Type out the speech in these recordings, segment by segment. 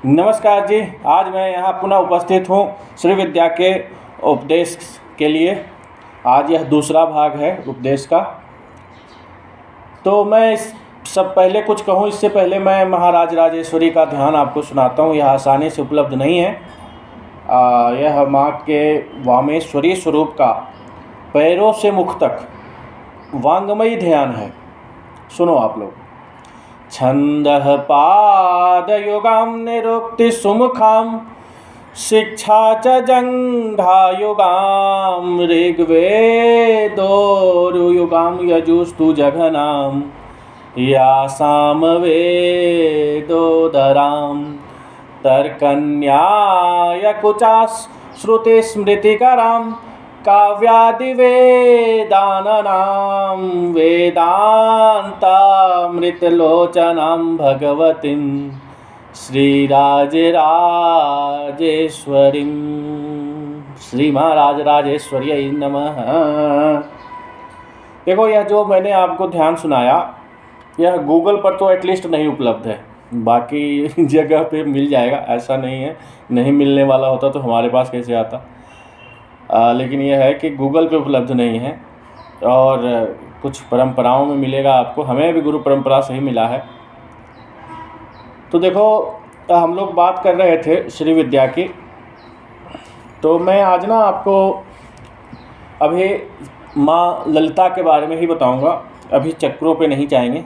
नमस्कार जी। आज मैं यहाँ पुनः उपस्थित हूँ श्री विद्या के उपदेश के लिए। आज यह दूसरा भाग है उपदेश का। तो मैं इस सब पहले कुछ कहूँ इससे पहले मैं महाराज राजेश्वरी का ध्यान आपको सुनाता हूँ। यह आसानी से उपलब्ध नहीं है। यह माँ के वामेश्वरी स्वरूप का पैरों से मुख तक वांगमयी ध्यान है। सुनो आप लोग। छंदः पादयुगां निरुक्ति सुमुखां शिक्षा च जङ्घायुगां ऋग्वेदोरुयुगां यजुस्तु जघनां या सामवेदोदरां तर्कन्यायकुचा श्रुतिस्मृतिकरां काव्यादिवेदाननां वेदान्तामृतलोचनां भगवतीं श्रीराजराजेश्वरीं। श्री महाराजराजेश्वर्यै नमः। देखो, यह जो मैंने आपको ध्यान सुनाया यह गूगल पर तो एटलीस्ट नहीं उपलब्ध है, बाकी जगह पे मिल जाएगा। ऐसा नहीं है, नहीं मिलने वाला होता तो हमारे पास कैसे आता। लेकिन यह है कि गूगल पे उपलब्ध नहीं है और कुछ परंपराओं में मिलेगा आपको। हमें भी गुरु परंपरा से ही मिला है। तो देखो, हम लोग बात कर रहे थे श्री विद्या की। तो मैं आज ना आपको अभी माँ ललिता के बारे में ही बताऊंगा। अभी चक्रों पे नहीं जाएंगे,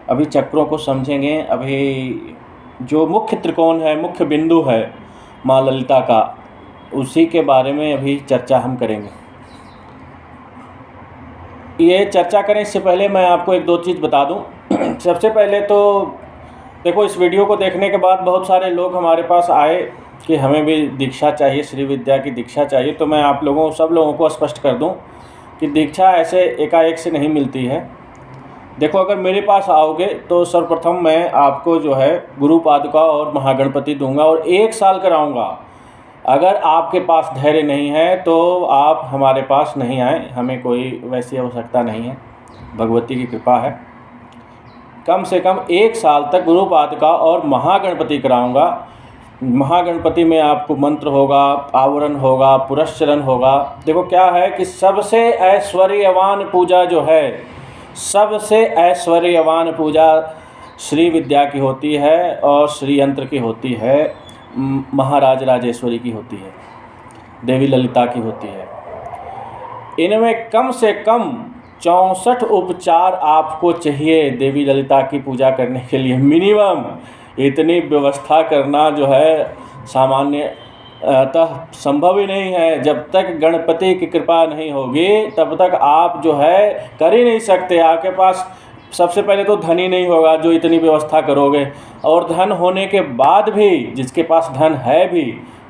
अभी चक्रों को समझेंगे। अभी जो मुख्य त्रिकोण है, मुख्य बिंदु है माँ ललिता का, उसी के बारे में अभी चर्चा हम करेंगे। ये चर्चा करें इससे पहले मैं आपको एक दो चीज़ बता दूं। सबसे पहले तो देखो, इस वीडियो को देखने के बाद बहुत सारे लोग हमारे पास आए कि हमें भी दीक्षा चाहिए, श्री विद्या की दीक्षा चाहिए। तो मैं आप लोगों सब लोगों को स्पष्ट कर दूं कि दीक्षा ऐसे एकाएक से नहीं मिलती है। देखो, अगर मेरे पास आओगे तो सर्वप्रथम मैं आपको जो है गुरु पादुका और महागणपति दूंगा और 1 साल कराऊंगा। अगर आपके पास धैर्य नहीं है तो आप हमारे पास नहीं आए, हमें कोई वैसी आवश्यकता नहीं है, भगवती की कृपा है। कम से कम 1 साल तक गुरु पादुका और महागणपति कराऊंगा। महागणपति में आपको मंत्र होगा, आवरण होगा, पुरस्चरण होगा। देखो क्या है कि सबसे ऐश्वर्यवान पूजा जो है, सबसे ऐश्वर्यवान पूजा श्री विद्या की होती है और श्री यंत्र की होती है, महाराज राजेश्वरी की होती है, देवी ललिता की होती है। इनमें कम से कम 64 उपचार आपको चाहिए देवी ललिता की पूजा करने के लिए। मिनिमम इतनी व्यवस्था करना जो है सामान्यतः संभव ही नहीं है। जब तक गणपति की कृपा नहीं होगी तब तक आप जो है कर ही नहीं सकते। आपके पास सबसे पहले तो धन ही नहीं होगा जो इतनी व्यवस्था करोगे, और धन होने के बाद भी जिसके पास धन है भी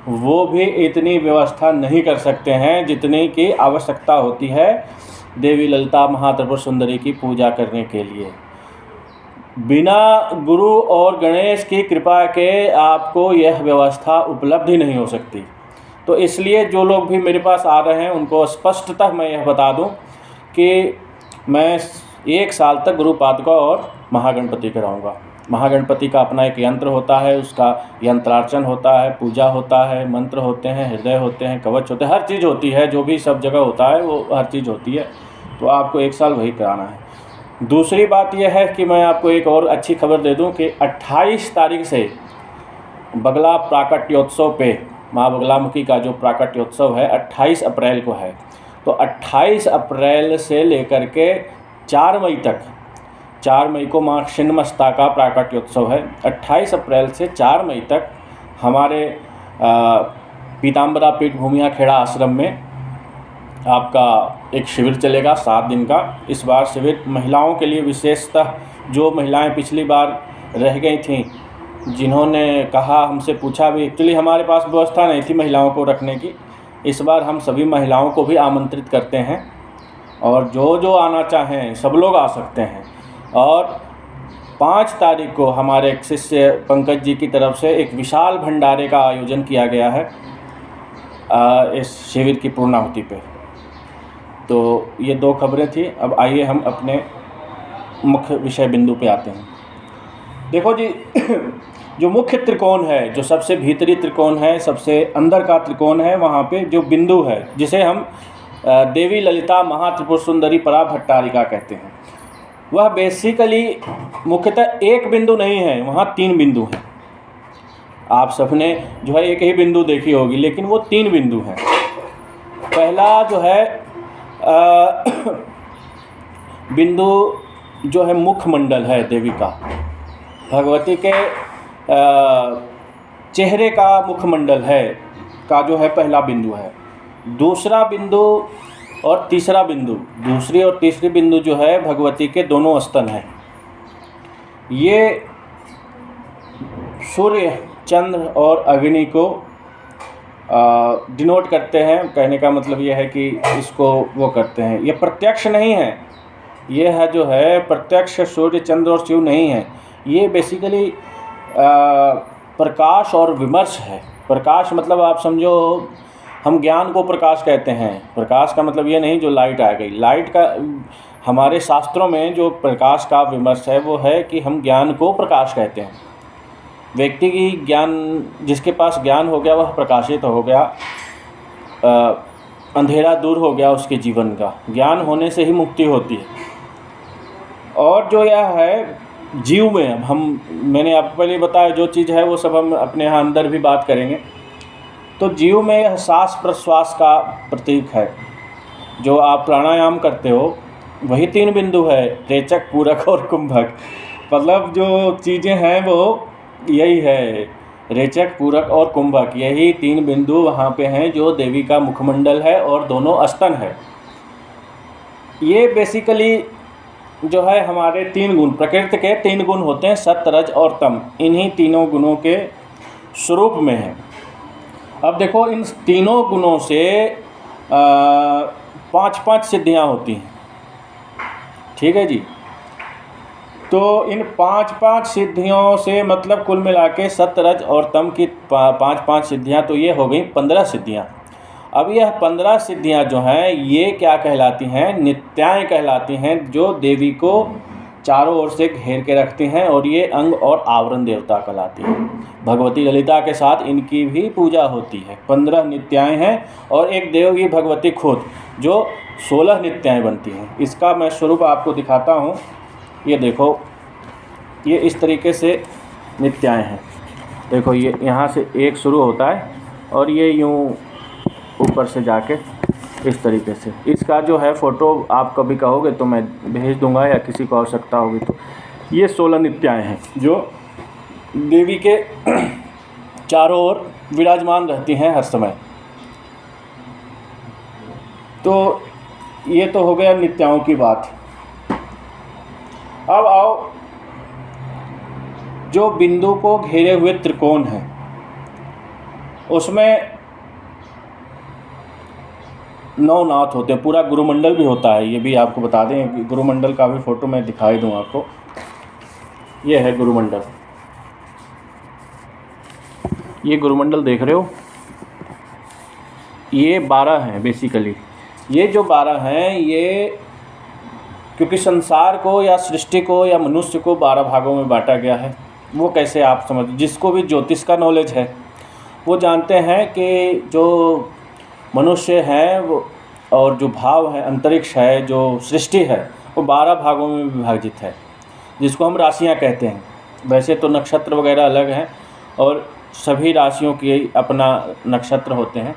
वो भी इतनी व्यवस्था नहीं कर सकते हैं जितनी की आवश्यकता होती है देवी ललिता महात्रिपुर सुंदरी की पूजा करने के लिए। बिना गुरु और गणेश की कृपा के आपको यह व्यवस्था उपलब्ध ही नहीं हो सकती। तो इसलिए जो लोग भी मेरे पास आ रहे हैं उनको स्पष्टतः मैं यह बता दूं कि मैं 1 साल तक गुरु पादुका और महागणपति कराऊंगा। महागणपति का अपना एक यंत्र होता है, उसका यंत्रार्चन होता है, पूजा होता है, मंत्र होते हैं, हृदय होते हैं, कवच होते हैं, हर चीज़ होती है। जो भी सब जगह होता है वो हर चीज़ होती है। तो आपको 1 साल वही कराना है। दूसरी बात यह है कि मैं आपको एक और अच्छी खबर दे दूं कि 28 तारीख से बगला प्राकट्योत्सव पे, माँ बगलामुखी का जो प्राकट्योत्सव है 28 अप्रैल को है। तो 28 अप्रैल से लेकर के 4 मई तक, 4 मई को माँ छिन्नमस्ता का प्राकट्योत्सव है। 28 अप्रैल से 4 मई तक हमारे पीताम्बरा पीठ भूमिया खेड़ा आश्रम में आपका एक शिविर चलेगा 7 दिन का। इस बार शिविर महिलाओं के लिए विशेषतः, जो महिलाएं पिछली बार रह गई थीं, जिन्होंने कहा, हमसे पूछा भी, एक्चुअली हमारे पास व्यवस्था नहीं थी महिलाओं को रखने की। इस बार हम सभी महिलाओं को भी आमंत्रित करते हैं और जो आना चाहें सब लोग आ सकते हैं। और 5 तारीख को हमारे एक शिष्य पंकज जी की तरफ से एक विशाल भंडारे का आयोजन किया गया है इस शिविर की पूर्णाहुति पे। तो ये 2 खबरें थी। अब आइए हम अपने मुख्य विषय बिंदु पे आते हैं। देखो जी, जो मुख्य त्रिकोण है, जो सबसे भीतरी त्रिकोण है, सबसे अंदर का त्रिकोण है, वहाँ पे जो बिंदु है, जिसे हम देवी ललिता महात्रिपुर सुंदरी परा भट्टारिका कहते हैं, वह बेसिकली मुख्यतः एक बिंदु नहीं है, वहाँ 3 बिंदु हैं। आप सबने जो है एक ही बिंदु देखी होगी, लेकिन वो 3 बिंदु हैं। पहला जो है बिंदु जो है मुखमंडल है देवी का, भगवती के चेहरे का मुखमंडल है का जो है पहला बिंदु है। दूसरा बिंदु और तीसरा बिंदु, दूसरी और तीसरी बिंदु जो है भगवती के दोनों स्तन हैं। ये सूर्य, चंद्र और अग्नि को डिनोट करते हैं। कहने का मतलब ये है कि इसको वो करते हैं। ये प्रत्यक्ष नहीं है, ये है जो है प्रत्यक्ष सूर्य, चंद्र और शिव नहीं है। ये बेसिकली प्रकाश और विमर्श है। प्रकाश मतलब आप समझो, हम ज्ञान को प्रकाश कहते हैं। प्रकाश का मतलब ये नहीं जो लाइट आ गई। लाइट का हमारे शास्त्रों में जो प्रकाश का विमर्श है वो है कि हम ज्ञान को प्रकाश कहते हैं। व्यक्ति की ज्ञान, जिसके पास ज्ञान हो गया वह प्रकाशित हो गया, अंधेरा दूर हो गया उसके जीवन का। ज्ञान होने से ही मुक्ति होती है। और जो यह है जीव में, मैंने आपको पहले बताया जो चीज़ है वो सब हम अपने यहाँ अंदर भी बात करेंगे। तो जीव में यह सांस प्रश्वास का प्रतीक है। जो आप प्राणायाम करते हो वही 3 बिंदु है, रेचक, पूरक और कुंभक। मतलब जो चीज़ें हैं वो यही है, रेचक, पूरक और कुंभक। यही 3 बिंदु वहाँ पे हैं जो देवी का मुखमंडल है और दोनों स्तन है। ये बेसिकली जो है हमारे 3 गुण, प्रकृति के 3 गुण होते हैं, सत्व, रज और तम। इन्हीं तीनों गुणों के स्वरूप में है। अब देखो, इन तीनों गुणों से 5-5 सिद्धियाँ होती हैं। ठीक है जी। तो इन 5-5 सिद्धियों से मतलब कुल मिला के सत्व, रज और तम की 5-5 सिद्धियाँ, तो ये हो गई 15 सिद्धियाँ। अब यह 15 सिद्धियाँ जो हैं ये क्या कहलाती हैं? नित्याएँ कहलाती हैं, जो देवी को चारों ओर से घेर के रखती हैं, और ये अंग और आवरण देवता कहलाती हैं। भगवती ललिता के साथ इनकी भी पूजा होती है। 15 नित्याएँ हैं और एक देवी भगवती खुद, जो 16 नित्याएँ बनती हैं। इसका मैं स्वरूप आपको दिखाता हूँ। ये देखो, ये इस तरीके से नित्याएँ हैं। देखो, ये यहाँ से एक शुरू होता है और ये यूँ ऊपर से जाके इस तरीके से। इसका जो है फ़ोटो आप कभी कहोगे तो मैं भेज दूंगा, या किसी को आवश्यकता होगी तो। ये 16 नित्याएँ हैं जो देवी के चारों ओर विराजमान रहती हैं हर समय। तो ये तो हो गया नित्याओं की बात। अब आओ, जो बिंदु को घेरे हुए त्रिकोण है उसमें 9 नाथ होते हैं। पूरा गुरुमंडल भी होता है। ये भी आपको बता दें कि गुरुमंडल का भी फ़ोटो मैं दिखाई दूँ आपको। ये है गुरुमंडल। ये गुरुमंडल देख रहे हो, ये 12 हैं बेसिकली। ये जो 12 हैं, ये क्योंकि संसार को या सृष्टि को या मनुष्य को 12 भागों में बांटा गया है। वो कैसे आप समझ, जिसको भी ज्योतिष का नॉलेज है वो जानते हैं कि जो मनुष्य हैं वो, और जो भाव है, अंतरिक्ष है, जो सृष्टि है, वो 12 भागों में विभाजित है, जिसको हम राशियां कहते हैं। वैसे तो नक्षत्र वगैरह अलग हैं और सभी राशियों के अपना नक्षत्र होते हैं,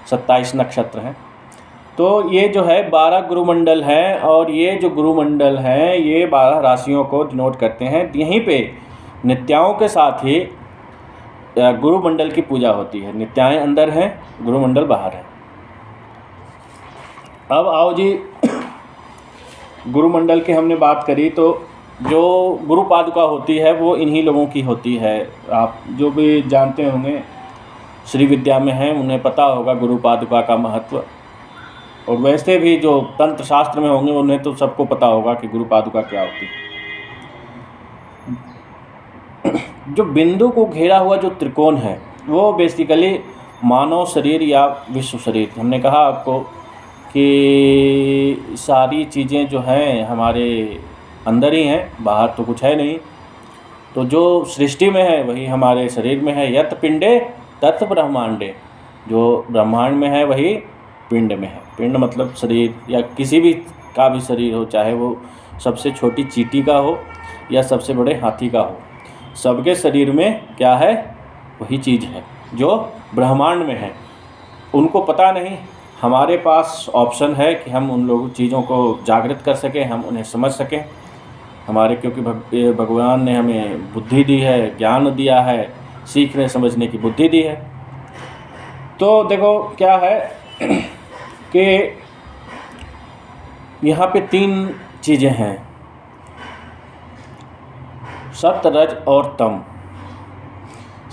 27 नक्षत्र हैं। तो ये जो है 12 गुरुमंडल हैं, और ये जो गुरुमंडल हैं ये 12 राशियों को डिनोट करते हैं। यहीं पे नित्याओं के साथ ही गुरुमंडल की पूजा होती है। नित्याएँ अंदर हैं, गुरुमंडल बाहर है। अब आओ जी, गुरुमंडल की हमने बात करी, तो जो गुरु पादुका होती है वो इन्हीं लोगों की होती है। आप जो भी जानते होंगे, श्री विद्या में हैं, उन्हें पता होगा गुरु पादुका का महत्व। और वैसे भी जो तंत्र शास्त्र में होंगे उन्हें तो सबको पता होगा कि गुरु पादुका क्या होती है। जो बिंदु को घेरा हुआ जो त्रिकोण है वो बेसिकली मानव शरीर या विश्व शरीर। हमने कहा आपको कि सारी चीज़ें जो हैं हमारे अंदर ही हैं, बाहर तो कुछ है नहीं। तो जो सृष्टि में है वही हमारे शरीर में है। यत पिंडे तत् ब्रह्मांडे, जो ब्रह्मांड में है वही पिंड में है। पिंड मतलब शरीर, या किसी भी का भी शरीर हो, चाहे वो सबसे छोटी चींटी का हो या सबसे बड़े हाथी का हो, सबके शरीर में क्या है, वही चीज़ है जो ब्रह्मांड में है। उनको पता नहीं, हमारे पास ऑप्शन है कि हम उन लोगों चीज़ों को जागृत कर सकें, हम उन्हें समझ सकें। हमारे क्योंकि भगवान ने हमें बुद्धि दी है, ज्ञान दिया है, सीखने समझने की बुद्धि दी है। तो देखो क्या है कि यहाँ पे 3 चीज़ें हैं, सत, रज और तम।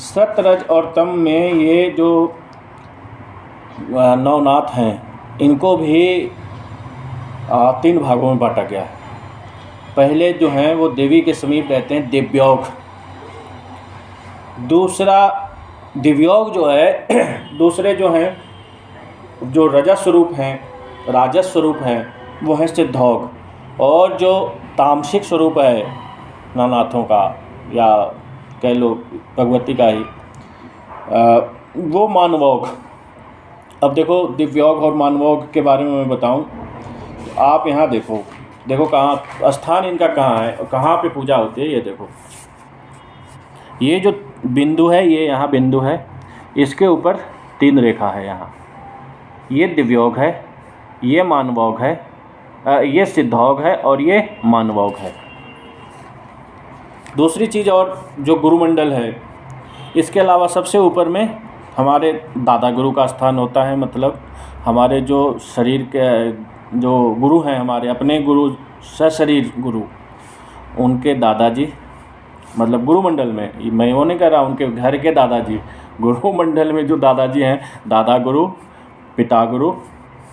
सत, रज और तम में ये जो नवनाथ हैं, इनको भी 3 भागों में बांटा गया है। पहले जो हैं वो देवी के समीप रहते हैं, दिव्योग। दूसरा दिव्योग जो है, दूसरे जो हैं जो रजस स्वरूप हैं, राजस स्वरूप हैं, वो हैं सिद्धौघ। और जो तामसिक स्वरूप है नवनाथों का, या कह लो भगवती का ही, वो मानवोग। अब देखो दिव्योग और मानवोग के बारे में मैं बताऊं, आप यहाँ देखो कहाँ स्थान इनका कहाँ है और कहाँ पे पूजा होती है। ये देखो, ये जो बिंदु है, ये यहाँ बिंदु है, इसके ऊपर 3 रेखा है यहाँ। ये दिव्योग है, ये मानवोग है, ये सिद्धौघ है और ये मानवोग है। दूसरी चीज़ और जो गुरुमंडल है, इसके अलावा सबसे ऊपर में हमारे दादा गुरु का स्थान होता है। मतलब हमारे जो शरीर के जो गुरु हैं, हमारे अपने गुरु, सशरीर गुरु, उनके दादाजी, मतलब गुरुमंडल में, मैं वो नहीं कह रहा उनके घर के दादाजी, गुरुमंडल में जो दादाजी हैं, दादा गुरु, पिता गुरु,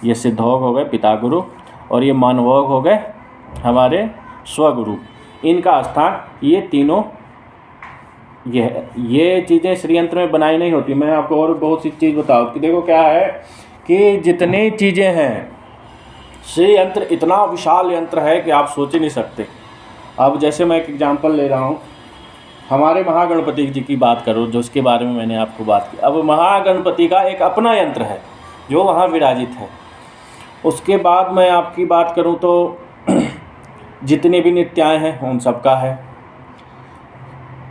ये सिद्धौघ हो गए पिता गुरु, और ये मानवोग हो गए हमारे स्वगुरु। इनका स्थान, ये तीनों, ये चीज़ें श्रीयंत्र में बनाई नहीं होती। मैं आपको और बहुत सी चीज़ बताऊँ कि देखो क्या है कि जितनी चीज़ें हैं, श्रीयंत्र इतना विशाल यंत्र है कि आप सोच ही नहीं सकते। अब जैसे मैं एक एग्जांपल ले रहा हूँ, हमारे महागणपति जी की बात करो, जो उसके बारे में मैंने आपको बात की। अब महागणपति का एक अपना यंत्र है जो वहाँ विराजित है। उसके बाद मैं आपकी बात करूँ तो जितने भी नित्याएँ हैं उन सब का है।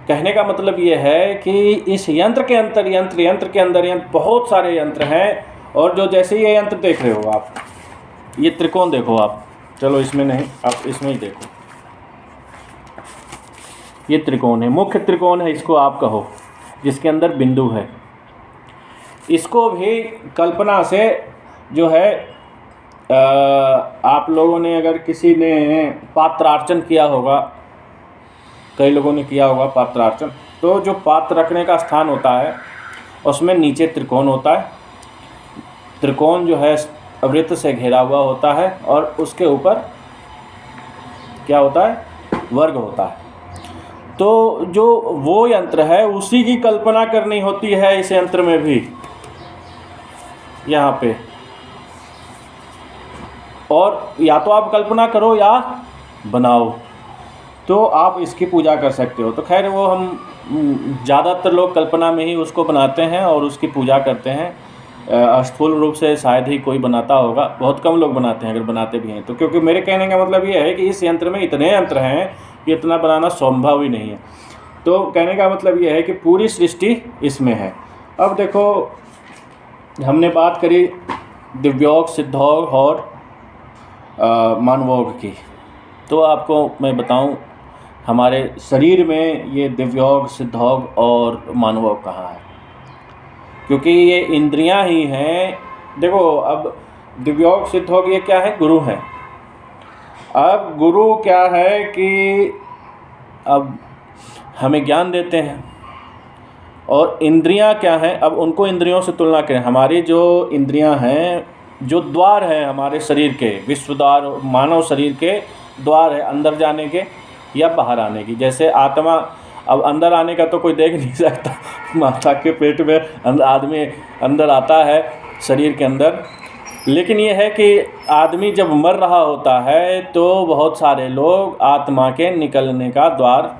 कहने का मतलब ये है कि इस यंत्र के अंतर यंत्र के अंदर यंत्र, बहुत सारे यंत्र हैं। और जो जैसे ये यंत्र देख रहे हो आप, ये त्रिकोण देखो आप, चलो इसमें नहीं, आप इसमें ही देखो, ये त्रिकोण है, मुख्य त्रिकोण है इसको आप कहो, जिसके अंदर बिंदु है। इसको भी कल्पना से जो है, आप लोगों ने अगर किसी ने पात्रार्चन किया होगा, कई लोगों ने किया होगा पात्रार्चन, तो जो पात्र रखने का स्थान होता है उसमें नीचे त्रिकोण होता है। त्रिकोण जो है वृत्त से घिरा हुआ होता है और उसके ऊपर क्या होता है, वर्ग होता है। तो जो वो यंत्र है उसी की कल्पना करनी होती है इस यंत्र में भी, यहाँ पे। और या तो आप कल्पना करो या बनाओ, तो आप इसकी पूजा कर सकते हो। तो खैर वो हम ज़्यादातर लोग कल्पना में ही उसको बनाते हैं और उसकी पूजा करते हैं। स्थूल रूप से शायद ही कोई बनाता होगा, बहुत कम लोग बनाते हैं, अगर बनाते भी हैं तो। क्योंकि मेरे कहने का मतलब ये है कि इस यंत्र में इतने यंत्र हैं कि इतना बनाना संभव ही नहीं है। तो कहने का मतलब ये है कि पूरी सृष्टि इसमें है। अब देखो, हमने बात करी दिव्योग, सिद्धौघ और मानवोग की। तो आपको मैं बताऊं, हमारे शरीर में ये दिव्योग, सिद्धौघ और मानवोग कहाँ है, क्योंकि ये इंद्रियां ही हैं। देखो अब दिव्योग, सिद्धौघ ये क्या है, गुरु हैं। अब गुरु क्या है कि अब हमें ज्ञान देते हैं, और इंद्रियां क्या हैं, अब उनको इंद्रियों से तुलना करें। हमारी जो इंद्रियां हैं, जो द्वार हैं हमारे शरीर के, विश्व द्वार, मानव शरीर के द्वार है अंदर जाने के या बाहर आने की। जैसे आत्मा, अब अंदर आने का तो कोई देख नहीं सकता, माता के पेट में आदमी अंदर आता है शरीर के अंदर। लेकिन ये है कि आदमी जब मर रहा होता है तो बहुत सारे लोग आत्मा के निकलने का द्वार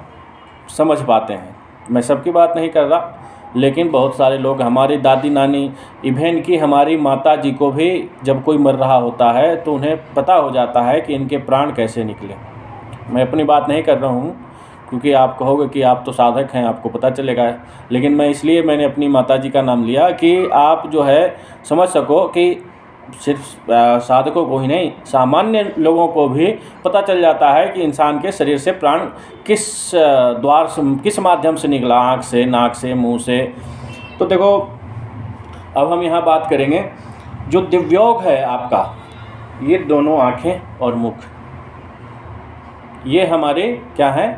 समझ पाते हैं। मैं सबकी बात नहीं कर रहा, लेकिन बहुत सारे लोग, हमारी दादी नानी, इवन कि हमारी माता जी को भी जब कोई मर रहा होता है तो उन्हें पता हो जाता है कि इनके प्राण कैसे निकले। मैं अपनी बात नहीं कर रहा हूँ, क्योंकि आप कहोगे कि आप तो साधक हैं, आपको पता चलेगा, लेकिन मैंने अपनी माता जी का नाम लिया कि आप जो है समझ सको कि सिर्फ साधकों को ही नहीं, सामान्य लोगों को भी पता चल जाता है कि इंसान के शरीर से प्राण किस द्वार से, किस माध्यम से निकला, आँख से, नाक से, मुंह से। तो देखो, अब हम यहाँ बात करेंगे जो दिव्योग है आपका, ये दोनों आँखें और मुख, ये हमारे क्या हैं,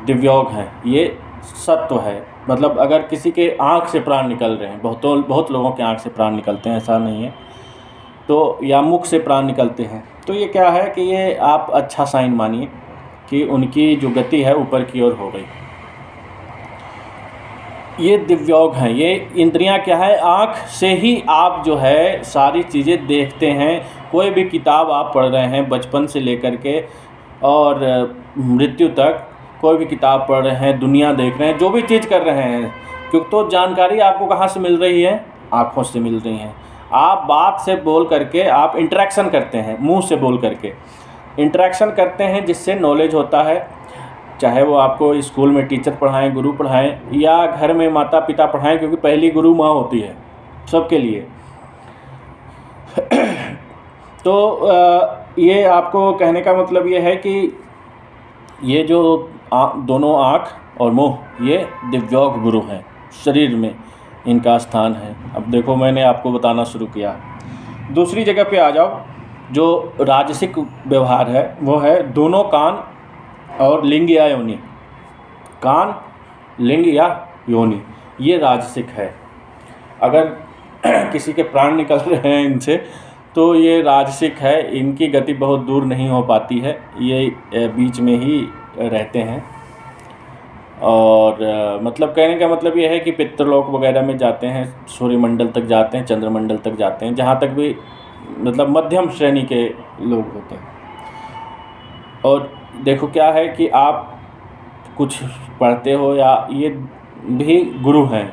दिव्योग हैं। ये सत्व है। मतलब अगर किसी के आँख से प्राण निकल रहे हैं, बहुत लोगों के आँख से प्राण निकलते हैं, ऐसा नहीं है, तो या मुख से प्राण निकलते हैं, तो ये क्या है कि ये आप अच्छा साइन मानिए कि उनकी जो गति है ऊपर की ओर हो गई। ये दिव्योग हैं। ये इंद्रियां क्या है, आँख से ही आप जो है सारी चीज़ें देखते हैं। कोई भी किताब आप पढ़ रहे हैं बचपन से लेकर के और मृत्यु तक, कोई भी किताब पढ़ रहे हैं, दुनिया देख रहे हैं, जो भी चीज़ कर रहे हैं, क्योंकि तो जानकारी आपको कहाँ से मिल रही है, आँखों से मिल रही है। आप बात से बोल करके आप इंटरेक्शन करते हैं, मुंह से बोल करके इंटरेक्शन करते हैं, जिससे नॉलेज होता है। चाहे वो आपको स्कूल में टीचर पढ़ाएं, गुरु पढ़ाएं, या घर में माता पिता पढ़ाएं, क्योंकि पहली गुरु माँ होती है सबके लिए। तो ये आपको कहने का मतलब ये है कि ये जो दोनों आँख और मुंह, ये दिव्योग गुरु हैं, शरीर में इनका स्थान है। अब देखो, मैंने आपको बताना शुरू किया। दूसरी जगह पे आ जाओ, जो राजसिक व्यवहार है वो है दोनों कान और लिंग या योनि। कान, लिंग या योनि, ये राजसिक है। अगर किसी के प्राण निकल रहे हैं इनसे, तो ये राजसिक है। इनकी गति बहुत दूर नहीं हो पाती है, ये बीच में ही रहते हैं। और मतलब कहने का मतलब ये है कि पितृलोक वगैरह में जाते हैं, सूर्यमंडल तक जाते हैं, चंद्रमंडल तक जाते हैं, जहाँ तक भी मतलब मध्यम श्रेणी के लोग होते हैं। और देखो क्या है कि आप कुछ पढ़ते हो, या ये भी गुरु हैं।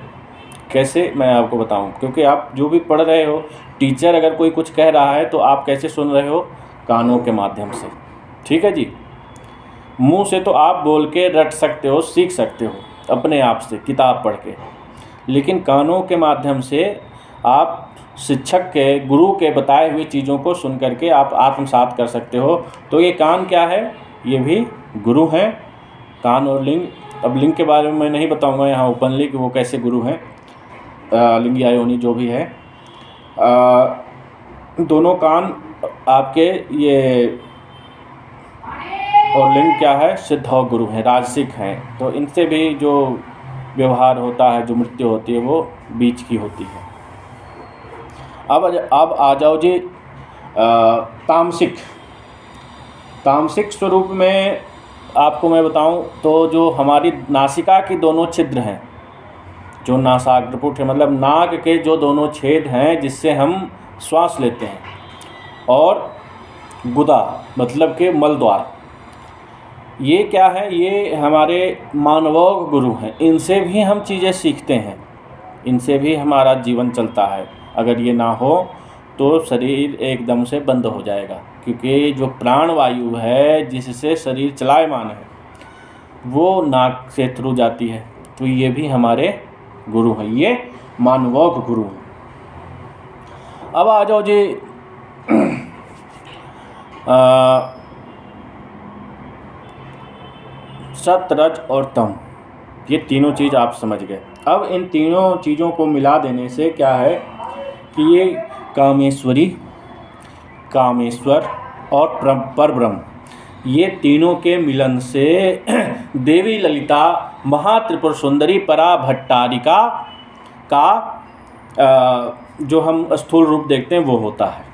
कैसे, मैं आपको बताऊं, क्योंकि आप जो भी पढ़ रहे हो, टीचर अगर कोई कुछ कह रहा है तो आप कैसे सुन रहे हो, कानों के माध्यम से। ठीक है जी। मुंह से तो आप बोल के रट सकते हो, सीख सकते हो अपने आप से किताब पढ़ के, लेकिन कानों के माध्यम से आप शिक्षक के, गुरु के बताए हुई चीज़ों को सुन करके आप आत्मसात कर सकते हो। तो ये कान क्या है, ये भी गुरु हैं, कान और लिंग। अब लिंग के बारे में मैं नहीं बताऊंगा यहाँ ओपनली कि वो कैसे गुरु हैं, लिंग या योनि जो भी है। दोनों कान आपके ये और लिंग क्या है, सिद्ध और गुरु हैं, राजसिक हैं। तो इनसे भी जो व्यवहार होता है, जो मृत्यु होती है, वो बीच की होती है। अब आ जाओ जी तामसिक। तामसिक स्वरूप में आपको मैं बताऊं तो जो हमारी नासिका की दोनों छिद्र हैं, जो नासाग्रपुट है, मतलब नाक के जो दोनों छेद हैं जिससे हम श्वास लेते हैं, और गुदा मतलब के मल द्वार, ये क्या है, ये हमारे मानवोग गुरु हैं। इनसे भी हम चीज़ें सीखते हैं, इनसे भी हमारा जीवन चलता है। अगर ये ना हो तो शरीर एकदम से बंद हो जाएगा, क्योंकि जो प्राण वायु है जिससे शरीर चलायमान है, वो नाक से थ्रू जाती है। तो ये भी हमारे गुरु हैं, ये मानवोग गुरु हैं। अब आ जाओ जी सत, रज और तम, ये तीनों चीज़ आप समझ गए। अब इन तीनों चीज़ों को मिला देने से क्या है कि ये कामेश्वरी, कामेश्वर और परब्रह्म, ये तीनों के मिलन से देवी ललिता महात्रिपुर सुंदरी परा भट्टारिका का जो हम स्थूल रूप देखते हैं वो होता है।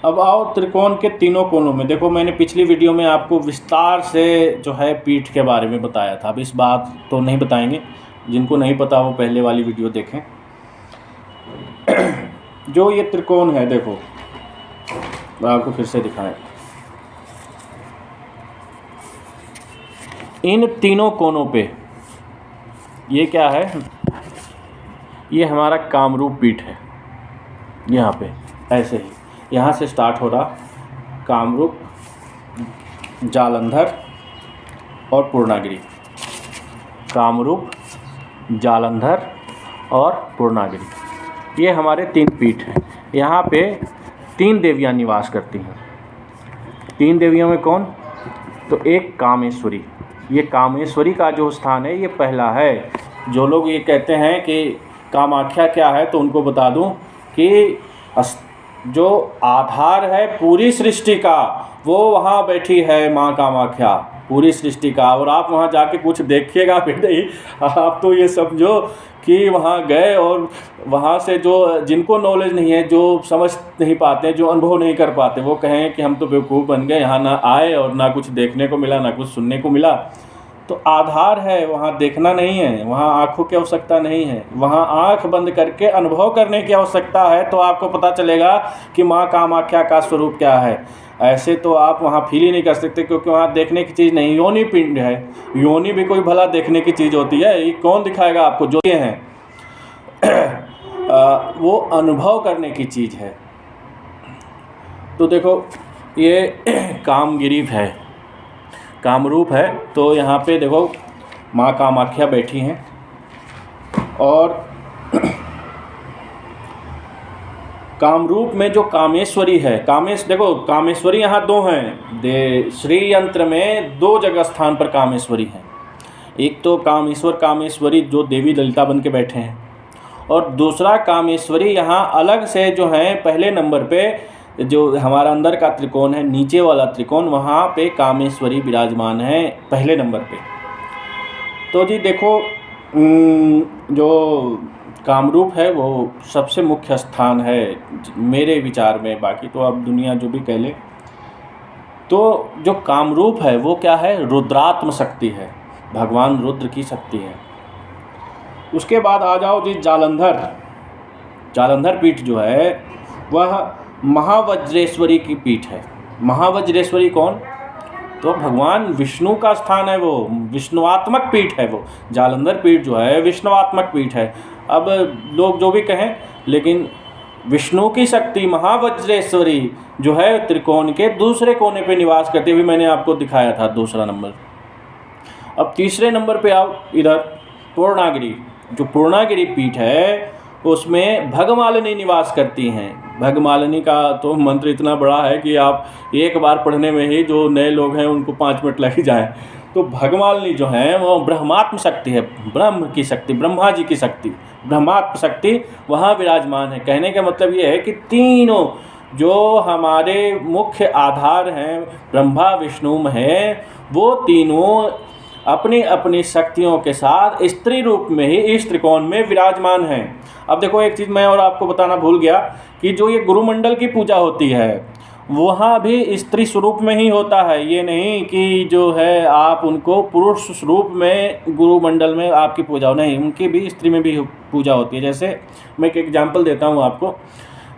अब आओ त्रिकोण के तीनों कोनों में। देखो, मैंने पिछली वीडियो में आपको विस्तार से जो है पीठ के बारे में बताया था। अब इस बात तो नहीं बताएंगे, जिनको नहीं पता वो पहले वाली वीडियो देखें। जो ये त्रिकोण है, देखो मैं आपको फिर से दिखाएं। इन तीनों कोनों पे ये क्या है, ये हमारा कामरूप पीठ है। यहाँ पे ऐसे ही यहाँ से स्टार्ट हो रहा कामरूप, जालंधर और पूर्णागिरि, कामरूप, जालंधर और पूर्णागिरि, ये हमारे 3 पीठ हैं। यहाँ पे 3 देवियाँ निवास करती हैं। 3 देवियों में कौन, तो एक कामेश्वरी, ये कामेश्वरी का जो स्थान है ये पहला है। जो लोग ये कहते हैं कि कामाख्या क्या है, तो उनको बता दूं कि जो आधार है पूरी सृष्टि का, वो वहाँ बैठी है माँ कामाख्या, पूरी सृष्टि का। और आप वहाँ जाके कुछ देखिएगा फिर नहीं, आप तो ये समझो कि वहाँ गए और वहाँ से जो जिनको नॉलेज नहीं है, जो समझ नहीं पाते, जो अनुभव नहीं कर पाते, वो कहें कि हम तो बेवकूफ़ बन गए, यहाँ ना आए और ना कुछ देखने को मिला, ना कुछ सुनने को मिला। तो आधार है, वहाँ देखना नहीं है, वहाँ आँखों की आवश्यकता नहीं है, वहाँ आँख बंद करके अनुभव करने की आवश्यकता है। तो आपको पता चलेगा कि माँ कामाख्या का स्वरूप क्या है। ऐसे तो आप वहाँ फील ही नहीं कर सकते, क्योंकि वहाँ देखने की चीज़ नहीं, योनि पिंड है। योनि भी कोई भला देखने की चीज़ होती है? ये कौन दिखाएगा आपको? जो ये हैं वो अनुभव करने की चीज़ है। तो देखो ये कामगिरी है, कामरूप है। तो यहाँ पे देखो माँ कामाख्या बैठी हैं। और कामरूप में जो कामेश्वरी है, देखो कामेश्वरी यहाँ 2 हैं। श्री यंत्र में 2 जगह स्थान पर कामेश्वरी हैं। एक तो कामेश्वरी जो देवी ललिता बन के बैठे हैं, और दूसरा कामेश्वरी यहाँ अलग से जो है पहले नंबर पे, जो हमारा अंदर का त्रिकोण है, नीचे वाला त्रिकोण, वहाँ पे कामेश्वरी विराजमान है पहले नंबर पे। तो जी देखो जो कामरूप है वो सबसे मुख्य स्थान है मेरे विचार में, बाकी तो अब दुनिया जो भी कह ले। तो जो कामरूप है वो क्या है, रुद्रात्म शक्ति है, भगवान रुद्र की शक्ति है। उसके बाद आ जाओ जी जालंधर पीठ जो है वह महावज्रेश्वरी की पीठ है। महावज्रेश्वरी कौन, तो भगवान विष्णु का स्थान है, वो विष्णुआत्मक पीठ है। वो जालंधर पीठ जो है विष्णुआत्मक पीठ है। अब लोग जो भी कहें, लेकिन विष्णु की शक्ति महावज्रेश्वरी जो है त्रिकोण के दूसरे कोने पे निवास करती हुई, मैंने आपको दिखाया था 2रा नंबर। अब 3रे नंबर पे आओ, इधर पूर्णागिरि। जो पूर्णागिरि पीठ है उसमें भगमालिनी निवास करती हैं। भगमालिनी का तो मंत्र इतना बड़ा है कि आप एक बार पढ़ने में ही जो नए लोग हैं उनको 5 मिनट लग ही जाए। तो भगमालिनी जो है वो ब्रह्मात्म शक्ति है, ब्रह्म की शक्ति, ब्रह्मा जी की शक्ति, ब्रह्मात्म शक्ति वहाँ विराजमान है। कहने का मतलब ये है कि तीनों जो हमारे मुख्य आधार हैं ब्रह्मा विष्णु हैं, वो तीनों अपनी अपनी शक्तियों के साथ स्त्री रूप में ही इस त्रिकोण में विराजमान हैं। अब देखो एक चीज़ मैं और आपको बताना भूल गया कि जो ये गुरुमंडल की पूजा होती है वहाँ भी स्त्री स्वरूप में ही होता है। ये नहीं कि जो है आप उनको पुरुष स्वरूप में गुरुमंडल में आपकी पूजा हो, नहीं, उनकी भी स्त्री में भी पूजा होती है। जैसे मैं एक एग्जांपल देता हूँ आपको,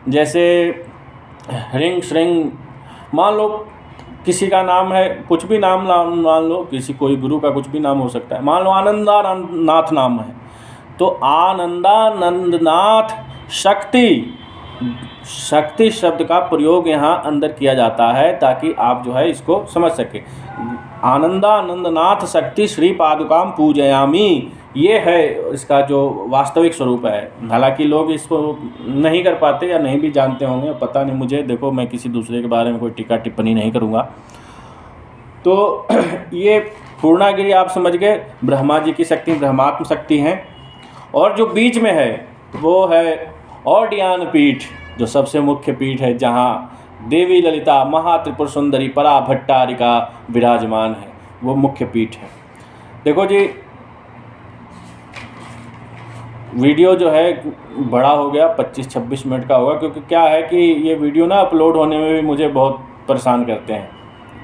जैसे रिंग श्रिंग, मान लो किसी का नाम है, कुछ भी नाम मान लो, किसी कोई गुरु का कुछ भी नाम हो सकता है। मान लो आनंदानंदनाथ नाम है, तो आनंदानंदनाथ शक्ति शब्द का प्रयोग यहाँ अंदर किया जाता है ताकि आप जो है इसको समझ सके। आनंदानंदनाथ शक्ति श्री पादुकाम पूजयामी, ये है इसका जो वास्तविक स्वरूप है। हालांकि लोग इसको नहीं कर पाते या नहीं भी जानते होंगे, पता नहीं मुझे। देखो मैं किसी दूसरे के बारे में कोई टीका टिप्पणी नहीं करूँगा। तो ये पूर्णागिरि आप समझ गए, ब्रह्मा जी की शक्ति, ब्रह्मात्म शक्ति हैं। और जो बीच में है वो है औड्यान पीठ, जो सबसे मुख्य पीठ है, जहाँ देवी ललिता महात्रिपुर सुंदरी परा भट्टारिका विराजमान है, वो मुख्य पीठ है। देखो जी वीडियो जो है बड़ा हो गया, 25-26 मिनट का होगा, क्योंकि क्या है कि ये वीडियो ना अपलोड होने में भी मुझे बहुत परेशान करते हैं।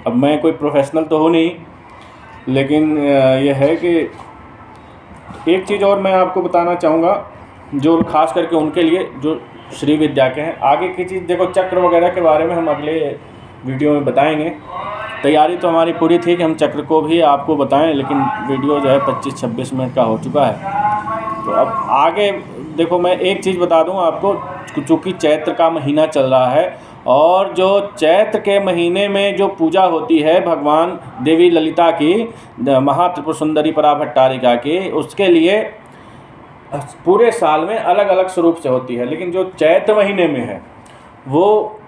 अब मैं कोई प्रोफेशनल तो हूँ नहीं, लेकिन ये है कि एक चीज़ और मैं आपको बताना चाहूँगा, जो खास करके उनके लिए जो श्री विद्या के हैं। आगे की चीज़ देखो, चक्र वगैरह के बारे में हम अगले वीडियो में बताएंगे। तैयारी तो हमारी पूरी थी कि हम चक्र को भी आपको बताएं, लेकिन वीडियो जो है 25-26 मिनट का हो चुका है। तो अब आगे देखो, मैं एक चीज़ बता दूं आपको, चूँकि चैत्र का महीना चल रहा है और जो चैत्र के महीने में जो पूजा होती है भगवान देवी ललिता की, महात्रिपुर सुंदरी पराभट्टारिका की, उसके लिए पूरे साल में अलग अलग स्वरूप से होती है। लेकिन जो चैत्र महीने में है वो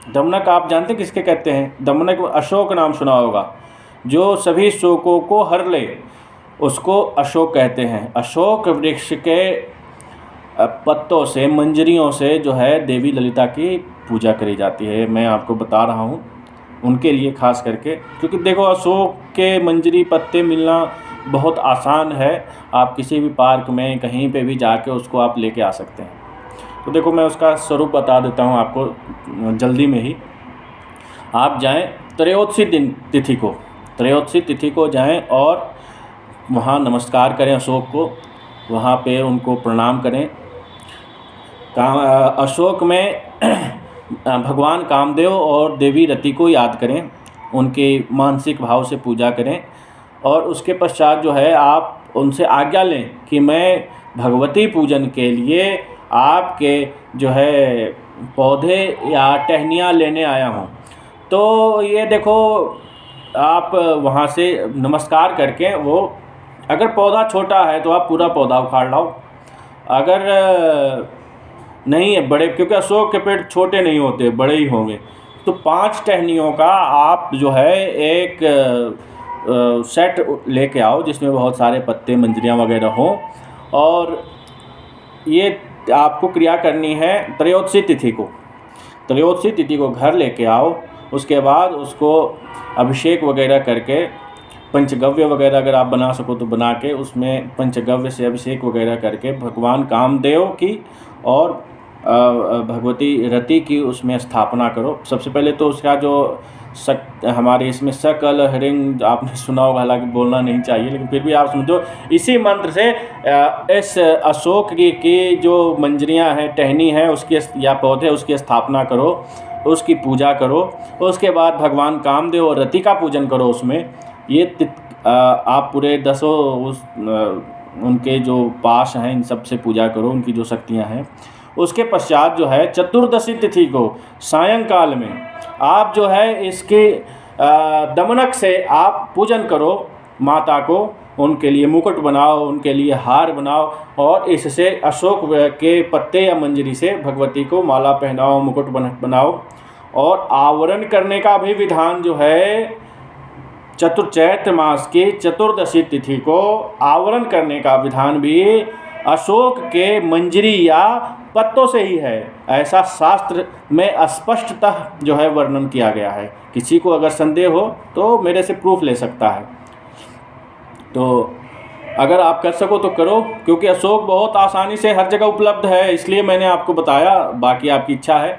दमनक आप जानते हैं किसके कहते हैं? दमनक अशोक नाम सुना होगा, जो सभी शोकों को हर ले, उसको अशोक कहते हैं। अशोक वृक्ष के पत्तों से, मंजरियों से जो है देवी ललिता की पूजा करी जाती है। मैं आपको बता रहा हूँ उनके लिए खास करके, क्योंकि देखो अशोक के मंजरी पत्ते मिलना बहुत आसान है। आप किसी भी पार्क में कहीं पे भी जाके उसको आप लेके आ सकते हैं। तो देखो मैं उसका स्वरूप बता देता हूँ आपको जल्दी में ही। आप जाएं त्रयोदशी तिथि को जाएं और वहाँ नमस्कार करें अशोक को, वहाँ पे उनको प्रणाम करें। अशोक में भगवान कामदेव और देवी रति को याद करें, उनके मानसिक भाव से पूजा करें और उसके पश्चात जो है आप उनसे आज्ञा लें कि मैं भगवती पूजन के लिए आपके जो है पौधे या टहनियाँ लेने आया हूँ। तो ये देखो, आप वहाँ से नमस्कार करके, वो अगर पौधा छोटा है तो आप पूरा पौधा उखाड़ लाओ, अगर नहीं है बड़े, क्योंकि अशोक के पेड़ छोटे नहीं होते, बड़े ही होंगे, तो 5 टहनियों का आप जो है एक सेट लेके आओ जिसमें बहुत सारे पत्ते मंजरियाँ वगैरह हों। और ये आपको क्रिया करनी है त्रयोदशी तिथि को घर लेके आओ। उसके बाद उसको अभिषेक वगैरह करके, पंचगव्य वगैरह अगर आप बना सको तो बना के, उसमें पंचगव्य से अभिषेक वगैरह करके भगवान कामदेव की और भगवती रति की उसमें स्थापना करो। सबसे पहले तो उसका जो हमारे इसमें सकल हरिंग आपने सुना होगा, हालांकि बोलना नहीं चाहिए लेकिन फिर भी आप समझो, इसी मंत्र से इस अशोक की जो मंजरियां हैं, टहनी है उसकी या पौधे, उसकी स्थापना करो, उसकी पूजा करो। उसके बाद भगवान कामदेव और रति का पूजन करो उसमें। ये आप पूरे 10 उनके जो पास हैं इन सब से पूजा करो, उनकी जो शक्तियां हैं। उसके पश्चात जो है चतुर्दशी तिथि को सायंकाल में आप जो है इसके दमनक से आप पूजन करो माता को, उनके लिए मुकुट बनाओ, उनके लिए हार बनाओ और इससे अशोक के पत्ते या मंजरी से भगवती को माला पहनाओ, मुकुट बनाओ। और आवरण करने का भी विधान जो है चैत्र मास की चतुर्दशी तिथि को आवरण करने का विधान भी अशोक के मंजरी या पत्तों से ही है, ऐसा शास्त्र में स्पष्टतः जो है वर्णन किया गया है। किसी को अगर संदेह हो तो मेरे से प्रूफ ले सकता है। तो अगर आप कर सको तो करो, क्योंकि अशोक बहुत आसानी से हर जगह उपलब्ध है, इसलिए मैंने आपको बताया। बाकी आपकी इच्छा है।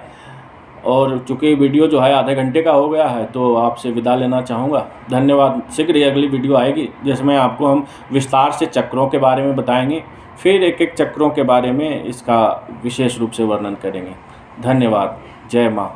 और चूँकि वीडियो जो है आधे घंटे का हो गया है तो आपसे विदा लेना चाहूँगा। धन्यवाद। शीघ्र ही अगली वीडियो आएगी जिसमें आपको हम विस्तार से चक्रों के बारे में बताएंगे, फिर एक एक चक्रों के बारे में इसका विशेष रूप से वर्णन करेंगे। धन्यवाद। जय माँ।